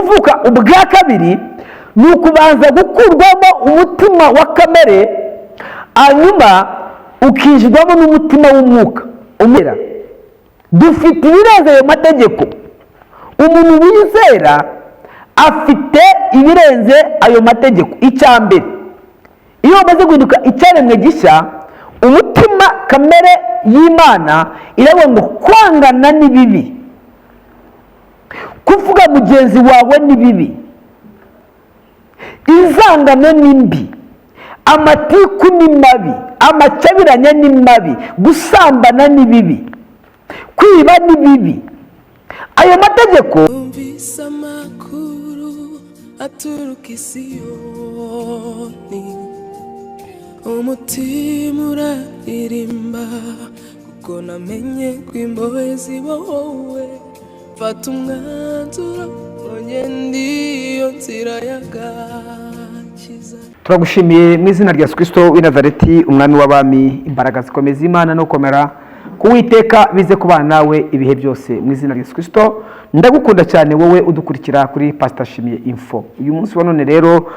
kuvuka ubwa kabiri ni ukubanza gukurwamo umutima wa kamere, hanyuma ukinjirwamo n'umutima w'umwuka umera. Dufite ibirenze ayo mategeko. Umuntu wizera afite ibirenze ayo mategeko. Icya mbere, iyo umaze guhinduka icyaremwe gishya, umutima kamere y'Imana iravuga ngo kwangana ni bibi, kuvuga mugenzi wawe ni bibi, inzangano ni mbi, amatiku ni mabi, amacabiranya ni mabi, gusambana ni bibi, kwiba ni bibi. Ayo mategeko Umvise amakuru aturuka i Siyoni, umutima uraririmba kuko namenye ko imbohe zibohowe. Fata umwanzuro ugende iyo nzira y'agakiza. turagushimiye mu izina rya Yesu Kristo w'i Nazareti, umwami w'abami. Imbaraga zikomeza Imana no komera kuwiteka bize kubana nawe ibihe byose mu izina rya Yesu Kristo. Ndagukunda cyane wowe udukurikira kuri Pastor Shimiye Info. Uyu munsi wa none rero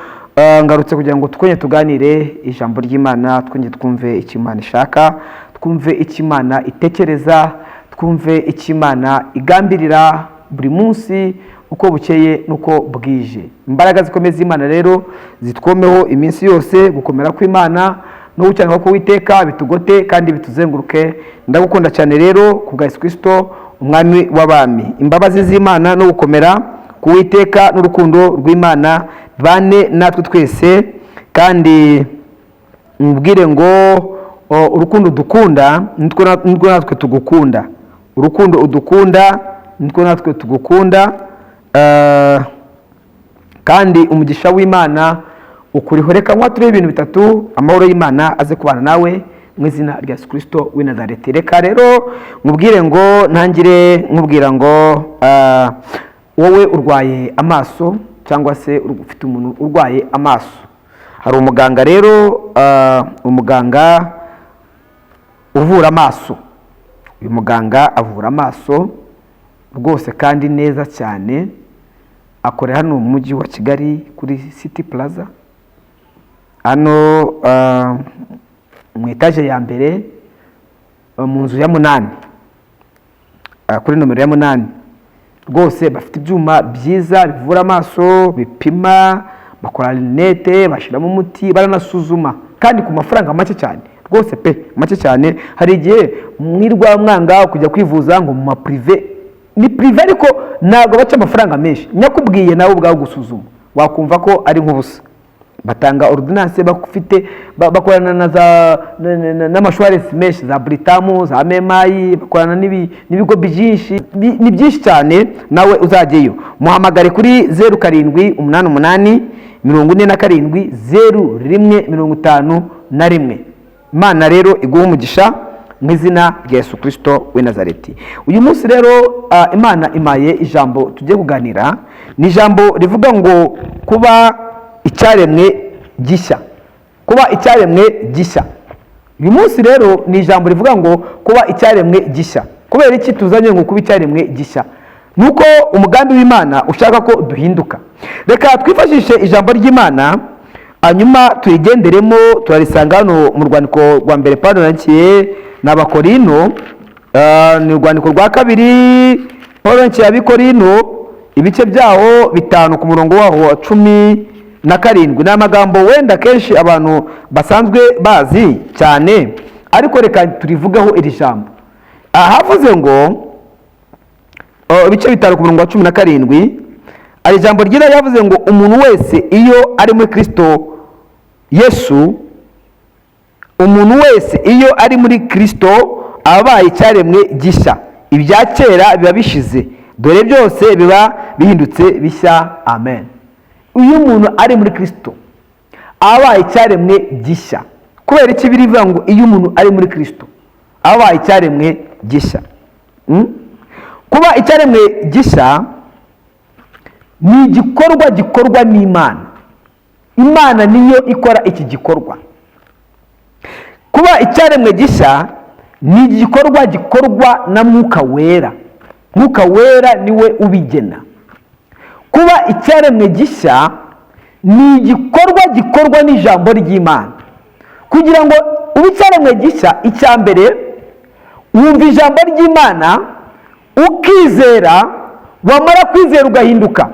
ngarutse kugira ngo twonye tuganire ijambo ry'Imana, twonye twumve icyo Imana ishaka, twumve icyo Imana itekereza, twumve icyo Imana igambirira buri munsi uko bukeye nuko bwije. Imbaraga zikomeza Imana rero zitwomeho iminsi yose, gukomera kw'Imana no gucyaha ko witeka bitugote kandi bituzenguruke. Ndagukunda cyane rero kubwa Yesu Kristo umwami w'abami. Imbabazi z'Imana no gukomera kuwiteka n'urukundo rw'Imana bane natwe twese, kandi mbwire ngo urukundo dukunda nitwo natwe tugukunda. Urukundo udukunda nitwo natwe tugukunda. Kandi umugisha w'Imana ukuriho. Reka nkwature ibintu bitatu. Amahoro y'Imana aze kubana nawe mu izina rya Yesu Kristo w'i Nazareti. Reka rero nkubwire ngo ntangire nkubwira ngo wowe urwaye amaso cyangwa se ufite umuntu urwaye amaso, hari umuganga rero, umuganga uvura amaso. Uyu muganga avura amaso rwose kandi neza cyane. Akorera hano mu mujyi wa Kigali kuri City Plaza, hano mu etaje ya mbere mu nzu ya 8, kuri nomero ya 8. Rwose bafite ibyuma byiza bivura amaso, bipima, bakora lunette, bashiramo umuti, baranasuzuma kandi ku mafaranga make cyane. Rwose pe make cyane. Hari igihe mwirwa mwanga kujya kwivuza ngo mu ma privé, ni privé ariko ntago baca amafaranga menshi. Nyakubwiye nawe ubwawe gusuzuma wakumva ko ari nk'ubusa. Batanga ordonnance, bafite bakorana na za n'amashwaresi menshi, za Britamu, za MEMAI, bakorana n'ibigo byinshi, ni byinshi cyane. Nawe uzageyo, muhamagare kuri 0788 47 0151. Imana rero iguha umugisha mu izina rya Yesu Kristo w'i Nazareti. Uyu munsi rero Imana imaye ijambo tugiye kuganira. Ni ijambo rivuga ngo kuba icyaremwe gishya. Kuba icyaremwe gishya. Uyu munsi rero ni ijambo rivuga ngo kuba icyaremwe gishya. Kubera iki tuzanye ngo kuba icyaremwe gishya? Nuko umugambi w'Imana ushaka ko duhinduka. Reka twifashishe ijambo ry'Imana, hanyuma turigenderemo. Turarisanga hano mu rwandiko rwa mbere Pawulo yandikiye n'Abakorino, ni urwandiko rwa kabiri Pawulo yandikiye Abikorino, ibice byaho 5 ku murongo waho wa 17. Ni amagambo wenda kenshi abantu basanzwe bazi cyane, ariko reka turivugaho iri jambo. Havuze ngo ibice 5 ku murongo wa 17, ari jambo ryiza yavuze ngo umuntu wese iyo ari muri Kristo Yesu, umuntu wese iyo ari muri Kristo abaye icyaremwe gishya. Ibya kera biba bishize, dore byose biba bihindutse bishya. Amen. Uyu umuntu ari muri Kristo abaye icyaremwe gishya. Kubera iki birivuga ngo iyo umuntu ari muri Kristo abaye icyaremwe gishya? Kuba icyaremwe gishya ni igikorwa gikorwa n'Imana. Imana niyo ikora iki gikorwa. Kuba icyaremwe gishya ni igikorwa gikorwa na Mwuka Wera. Mwuka Wera niwe ubigena. kuba icyaremwe gishya ni igikorwa gikorwa n'ijambo ry'Imana. Kugira ngo ube icyaremwe gishya, icya mbere wumva ijambo ry'Imana ukizera, wamara kwizera ugahinduka,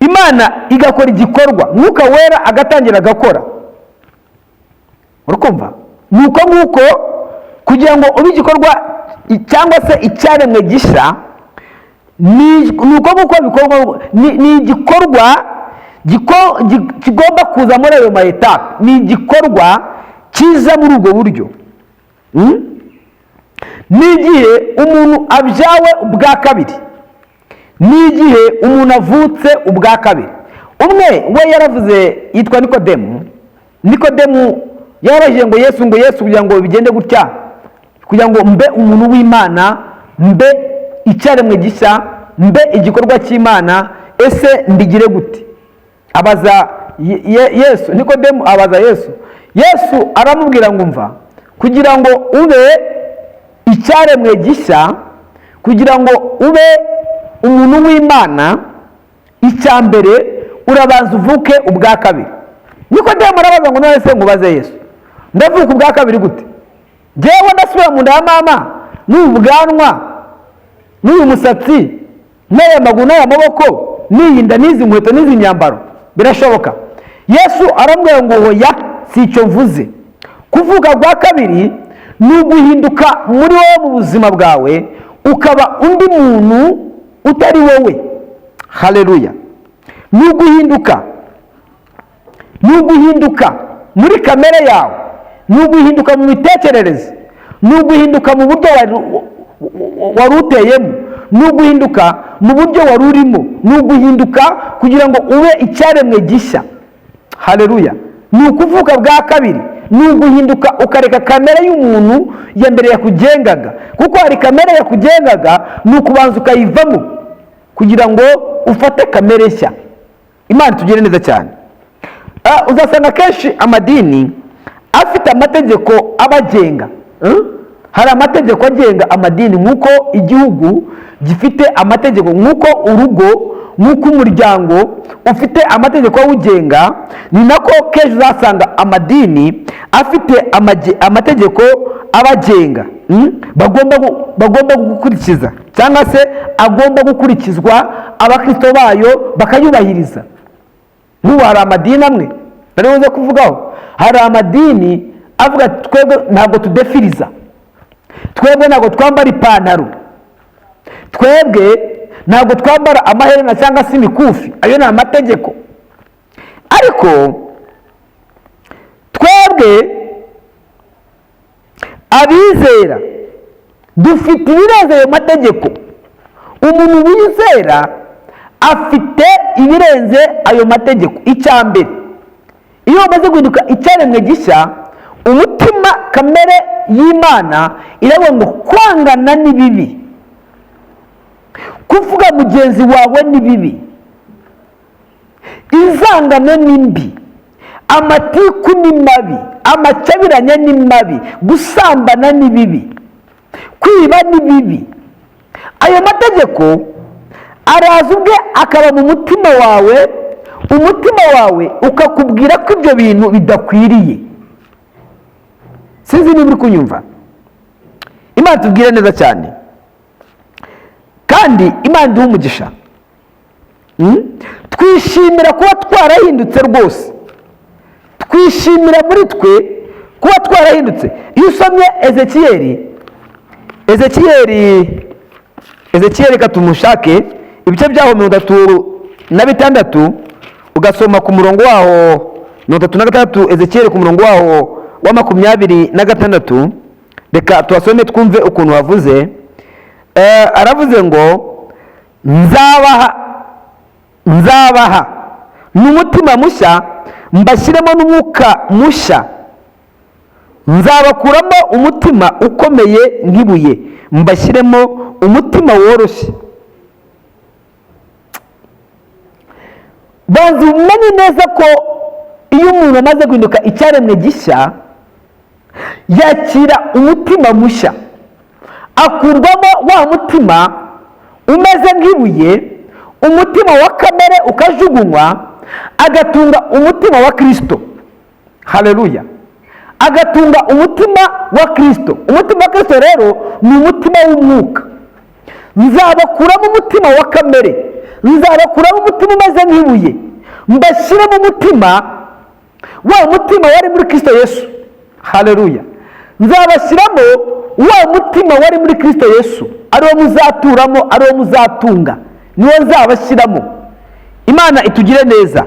Imana igakora igikorwa, Mwuka Wera agatangira agakora. Urakumva? Nuko nguko kugira ngo ube igikorwa cyangwa se icyaremwe gishya, nuko nguko bikorwa, ni igikorwa kigomba kuza muri ayo mayetape, ni igikorwa kiza muri ubwo buryo. Ni igihe umuntu abyawe ubwa kabiri, ni igihe umuntu avutse ubwa kabiri. Umwe we yaravuze, yitwa Nikodemu yarabajije ngo Yesu kugira ngo bigende gutya, kugira ngo mbe umuntu w'Imana, mbe icyaremwe gishya, mbe igikorwa cy'Imana, ese mbigire gute? Abaza Yesu, Nikodemu abaza Yesu aramubwira ngo umva, kugira ngo ube icyaremwe gishya, kugira ngo ube umuntu w'Imana, icya mbere urabanza uvuke ubwa kabiri. Nikodemu arabaza ngo none se ngubaze Yesu, ndavuka ubwa kabiri gute? Njyewe ndasubira mu nda ya mama n'ubu bwanwa n'uyu musatsi n'aya maguru n'aya maboko n'iyi nda n'izi nkweto n'izi myambaro, birashoboka? Yesu aramubwira ngo hoya, si icyo mvuze. Kuvuka bwa kabiri ni uguhinduka muri wowe mu buzima bwawe, ukaba undi muntu utari wowe. Haleluya! Ni uguhinduka muri kamere yawe, ni uguhinduka mu mitekerereze, ni uguhinduka mu buryo wari uteyemo, ni uguhinduka mu buryo wari urimo, ni uguhinduka kugira ngo ube icyaremwe gishya. Haleluya! Ni ukuvuka bwa kabiri, ni uguhinduka ukareka kamere y'umuntu ya mbere yakugengaga, kuko hari kamere yakugengaga, ni ukubanza ukayivamo kugira ngo ufate kamere nshya. Imana tugire neza cyane. Uzasanga kenshi amadini afite amategeko abagenga. Hari amategeko agenga amadini, nk'uko igihugu gifite amategeko, nk'uko urugo, nk'uko umuryango ufite amategeko awugenga, ni nako kenshi uzasanga amadini afite amategeko abagenga bagomba gukurikiza, cyangwa se agomba gukurikizwa, abakristo bayo bakayubahiriza. N'ubu hari amadini amwe nari buze kuvugaho, hari amadini avuga twebwe ntabwo tudefiriza, twebwe ntabwo twambara ipantaro, twebwe ntabwo twambara amaherena cyangwa se imikufi. Ayo ni amategeko. Ariko twebwe abizera dufite ibirenze ayo mategeko. Umuntu wizera afite ibirenze ayo mategeko. Icya mbere, iyo umaze guhinduka icyaremwe gishya, umutima, kamere y'Imana iravuga ngo kwangana ni bibi, kuvuga mugenzi wawe ni bibi, inzangano ni mbi, amatiku ni mabi, amacabiranya ni mabi, gusambana ni bibi, kwiba ni bibi. Ayo mategeko araza ubwe akaba mu mutima wawe, umutima wawe ukakubwira ko ibyo bintu bidakwiriye. Sinzi niba uri kunyumva. Imana tubwire neza cyane, kandi Imana iduha umugisha. Twishimira kuba twarahindutse rwose, twishimira muri twe kuba twarahindutse. Iyo usomye Ezekiyeli katumushake ibice byaho 36, ugasoma ku murongo waho 36, Ezekiyeli ku murongo waho wa 26. Reka tuhasome twumve ukuntu wavuze. Aravuze ngo nzabaha n'umutima mushya, mbashyiremo n'umwuka mushya, nzabakuramo umutima ukomeye nk'ibuye, mbashyiremo umutima woroshye. Banza umenye neza ko iyo umuntu amaze guhinduka icyaremwe gishya, yakira umutima mushya, akurwamo wa mutima umeze nk'ibuye, umutima wa kamere ukajugunywa, agatunga umutima wa Kristo. Haleluya! Agatunga umutima wa Kristo. Umutima wa Kristo rero ni umutima w'umwuka. Nzabakuramo umutima wa kamere, nzabakuramo umutima umeze nk'ibuye, mbashyiremo umutima, wa mutima wari muri Kristo Yesu. Haleluya! Nzabashyiramo wa mutima wari muri Kristo Yesu, ariwo muzaturamo, ariwo muzatunga, niwo nzabashyiramo. Imana itugire neza.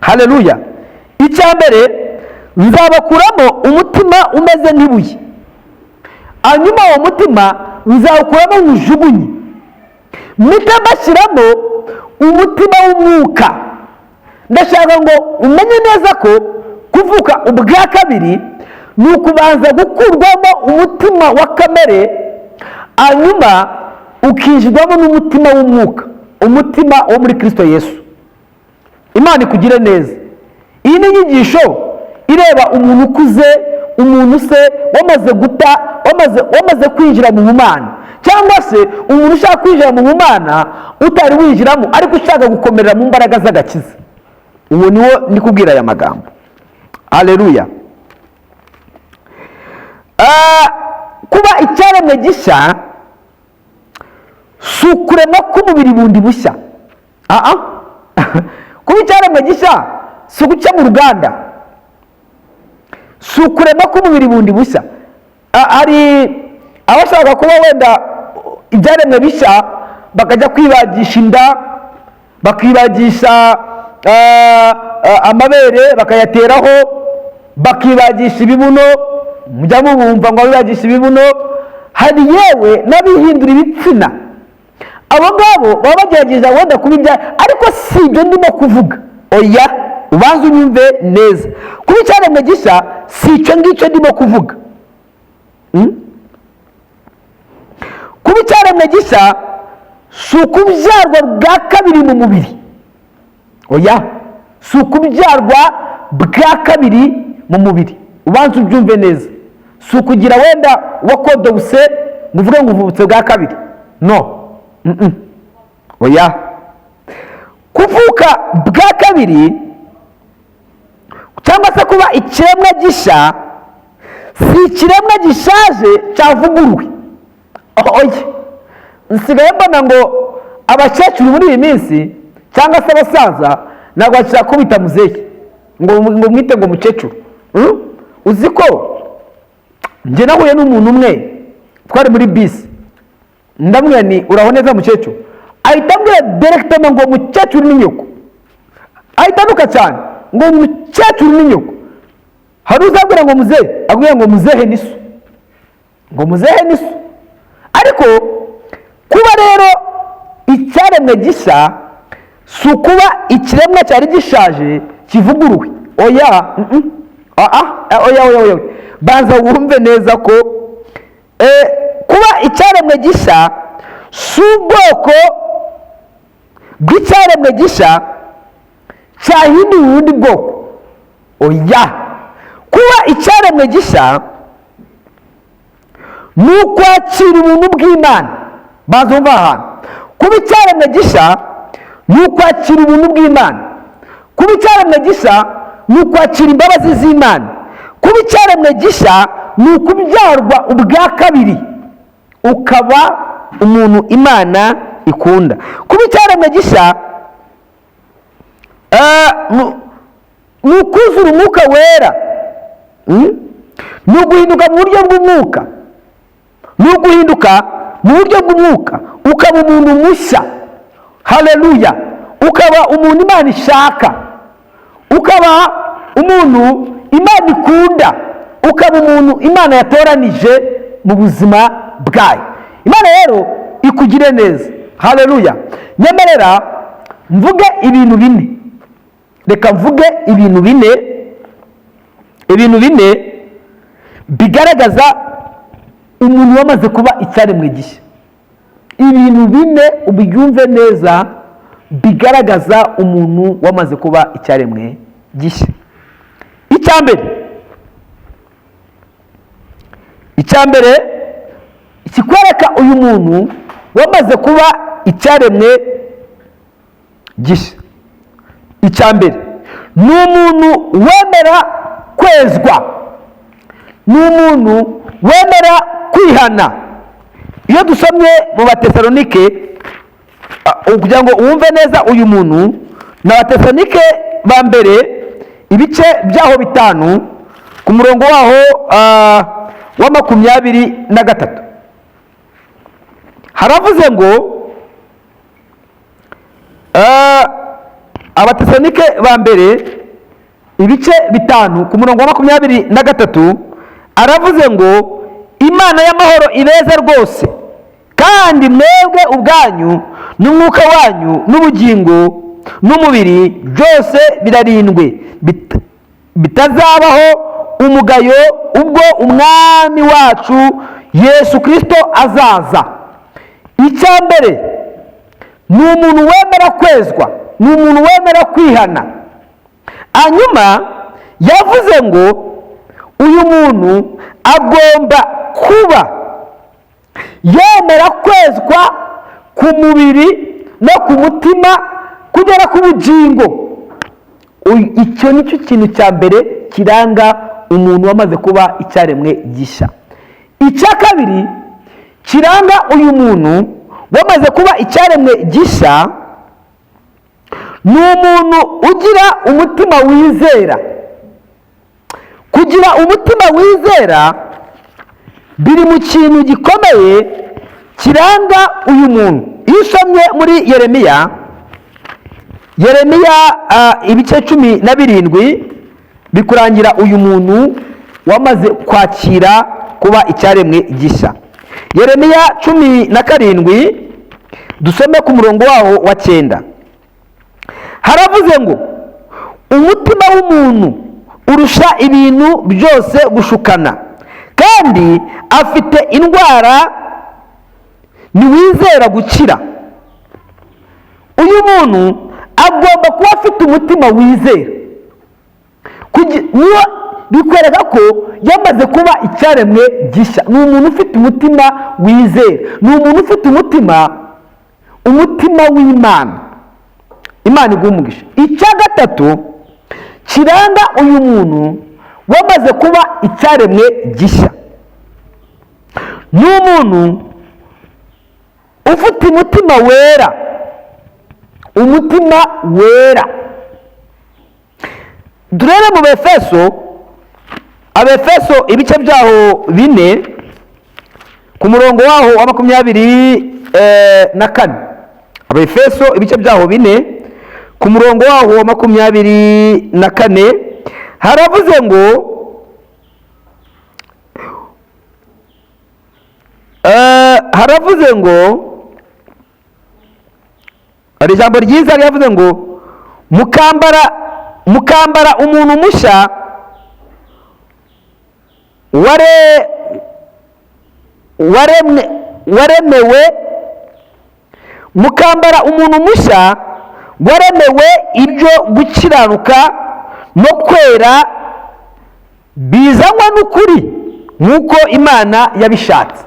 Haleluya! Icya mbere, nzabakuramo umutima umeze nk'ibuye, hanyuma uwo mutima nzawukuramo nywujugunye, mpite mbashyiramo umutima w'umwuka. Ndashaka ngo umenye neza ko kuvuka ubwa kabiri ni ukubanza gukurwamo umutima wa kamere, hanyuma ukinjirwamo n'umutima w'umwuka, umutima wo muri Kristo Yesu. Imana ikugire neza. Iyi ni inyigisho ireba umuntu ukuze, umuntu se wamaze guta, wamaze kwinjira mu bumana, cyangwa se umuntu ushaka kwinjira mu bumana utari winjiramo ariko ushaka gukomerera mu mbaraga z'agakiza. Uwo niwo ndi kubwira aya magambo. Haleluya! Kuba icyaremwe gishya si ukurema k'umubiri bundi bushya. Kuba icyaremwe gishya si uguca mu ruganda, si ukurema k'umubiri bundi bushya. Hari abashaka kuba wenda ibyaremwe bishya bakajya kwibagisha inda, bakibagisha amabere bakayateraho, bakibagisha ibibuno. Mujya mubumva ngo bibagisha ibibuno. Hari yewe n'abihindura ibitsina. Abo ngabo baba bagerageza wenda kubibya, ariko si ibyo ndimo kuvuga. Oya, ubanza unyumve neza. Kuba icyaremwe gishya si icyo ngicyo ndimo kuvuga. Kuba icyaremwe gishya si ukubyarwa bwa kabiri mu mubiri. Oya, si ukubyarwa bwa kabiri mu mubiri. Ubanza ubyumve neza. Si ukugira wenda wakodowuse muvuge ngo uvutse bwa kabiri. No. Oya. Kuvuka bwa kabiri cyangwa se kuba ikiremwa gishya si ikiremwa gishaje cyavuguruwe. Oya. Nsigaye mbona ngo abakecuru muri iyi minsi cyangwa se abasaza ntabwo bashaka kubita muzehe ngo mwite ngo mukecuru. Uzi ko njye nahuye n'umuntu umwe twari muri bisi, ndamubwira ni uraho neza mukecuru, ahita ambwira direkitoma ngo mukecuru ni nyoko, ahita anuka cyane ngo mukecuru ni nyoko. Hari uzabwira ngo muzehe, abwira ngo muzehe ni so, ngo muzehe ni so. Ariko kuba rero icyaremwe gishya si ukuba ikiremwa cyari gishaje kivuguruwe. Oya. Oya. Banza wumve neza ko kuba icyaremwe gishya si ubwoko bw'icyaremwe gishya cyahinduye ubundi bwoko. Oya. Kuba icyaremwe gishya ni ukwakira ubuntu bw'Imana. Banza wumve ahantu. Kuba icyaremwe gishya ni ukwakira ubuntu bw'Imana. Kuba icyaremwe gishya ni ukwakira imbabazi z'Imana. Kuba icyaremwe gishya ni ukubyarwa ubwa kabiri ukaba umuntu Imana ikunda. Kuba icyaremwe gishya ni ukuzura umwuka wera, ni uguhinduka mu buryo bw'umwuka, ni uguhinduka mu buryo bw'umwuka ukaba umuntu mushya. Haleluya! Ukaba umuntu Imana ishaka, ukaba umuntu Imana ikunda, ukaba umuntu Imana yatoranije mu buzima bwayo. Imana rero ikugire neza. Haleluya! Nyemerera mvuge ibintu bine. Reka mvuge ibintu bine bigaragaza umuntu wamaze kuba icyaremwe gishya. Ibintu bine ubyumve neza bigaragaza umuntu wamaze kuba icyaremwe gishya. Icya mbere ikikwereka uyu muntu wamaze kuba icyaremwe gishya. Icya mbere ni umuntu wemera kwezwa, ni umuntu wemera kwihana. Iyo dusomye mu Batesalonike, kugira ngo wumve neza uyu muntu, na Batesalonike ba mbere ibice byaho 5 ku murongo waho wa 23 haravuze ngo Abatesalonike ba mbere ibice 5 ku murongo wa 23 aravuze ngo Imana y'amahoro ibeze rwose, kandi mwebwe ubwanyu n'umwuka wanyu n'ubugingo n'umubiri byose birarindwe bitazabaho umugayo ubwo umwami wacu Yesu Kristo azaza. Icya mbere ni umuntu wemera kwezwa, ni umuntu wemera kwihana. Hanyuma yavuze ngo uyu muntu agomba kuba yemera kwezwa ku mubiri no ku mutima kugera ku bugingo. Icyo ni cyo kintu cya mbere kiranga umuntu wamaze kuba icyaremwe gishya. Icya kabiri kiranga uyu muntu wamaze kuba icyaremwe gishya ni umuntu ugira umutima wizera. Kugira umutima wizera biri mu kintu gikomeye kiranga uyu muntu. Iyo usomye muri Yeremiya ibice 17 bikurangira uyu muntu wamaze kwakira kuba icyaremwe gishya. Yeremiya 17 dusome ku murongo waho wa 9 haravuze ngo umutima w'umuntu urusha ibintu byose gushukana, kandi afite indwara ntiwizera gukira. Uyu muntu agomba kuba afite umutima wizera. Bikwereka ko yamaze kuba icyaremwe gishya. Ni umuntu ufite umutima wizera, ni umuntu ufite umutima w'Imana. Imana iguha umugisha. Icya gatatu kiranga uyu muntu wamaze kuba icyaremwe gishya ni umuntu ufite umutima wera. Umutima wera. Durere mu Abefeso ibice byaho 4 ku murongo waho wa 24. Abefeso ibice byaho 4 ku murongo waho wa 24 haravuze ngo hari ijambo ryiza ryavuze ngo mukambara umuntu mushya waremewe, mukambara umuntu mushya waremewe ibyo gukiranuka no kwera bizanwa n'ukuri nk'uko Imana yabishatse.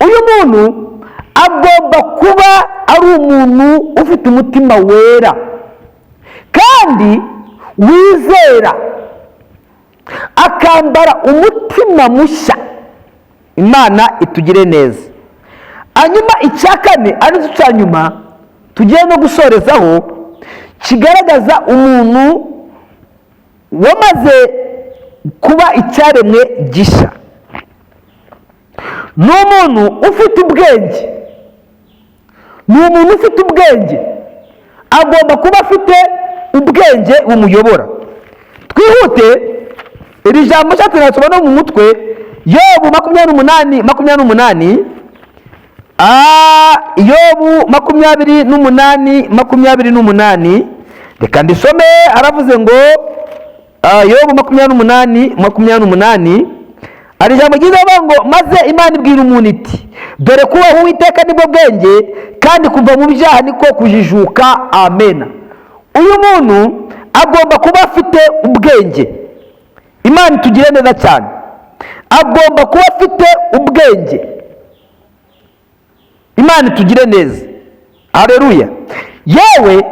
Uyu muntu agomba kuba ari umuntu ufite umutima wera kandi wizera, akambara umutima mushya. Imana itugire neza. Hanyuma icya kane ari cyo nyuma tugiye no gusorezaho kigaragaza umuntu wamaze kuba icyaremwe gishya ni umuntu ufite ubwenge. Ni umuntu ufite ubwenge, agomba kuba afite ubwenge bumuyobora. Twihute iri jambo cyatubona no mu mutwe. Yobu 28 Yobu 28 reka ndisome. Aravuze ngo Yobu 28 ari ijambo ryiza ngo maze Imana ibwira umuntu iti dore kubaho Uwiteka nibwo bwenge, kandi kuva mu byaha niko kujijuka. Amen. Uyu muntu agomba kuba afite ubwenge. Imana itugire neza cyane. Agomba kuba afite ubwenge. Imana itugire neza. Haleluya. Yewe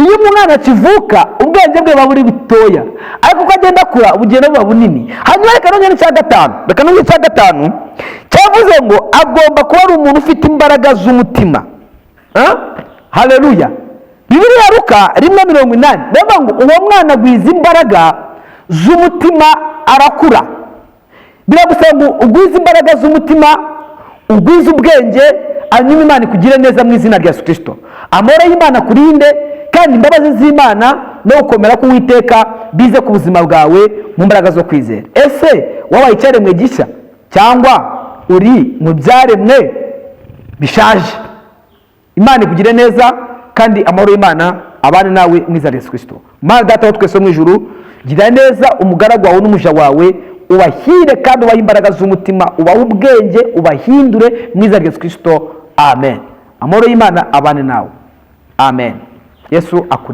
iyo umwana akivuka ubwenge bwe buba buri butoya, ariko uko agenda akura ubugendo buba bunini. Hanyuma reka nongere icya gatanu cyavuze ngo agomba kuba ari umuntu ufite imbaraga z'umutima. Haleluya. Bibiliya ya Luka 1:80 bavuga ngo uwo mwana agwiza imbaraga z'umutima arakura. Biragusaba ngo ugwize imbaraga z'umutima, ugwize ubwenge, hanyuma Imana ikugire neza mu izina rya Yesu Kristo. Amahoro y'Imana kurinde, kandi imbabazi z'Imana no gukomera k'Uwiteka bize ku buzima bwawe mu mbaraga zo kwizera. Ese wabaye icyaremwe gishya cyangwa uri mu byaremwe bishaje? Imana ikugire neza, kandi amahoro y'Imana abane nawe mu izina rya Yesu Kristo. Mana Data wa twese mu ijuru, gira neza umugaragu wawe n'umuja wawe, ubahire kandi ubahe imbaraga z'umutima, ubahe ubwenge, ubahindure mu izina rya Yesu Kristo. Amen. Amahoro y'Imana abane nawe. Amen. Yesu akuri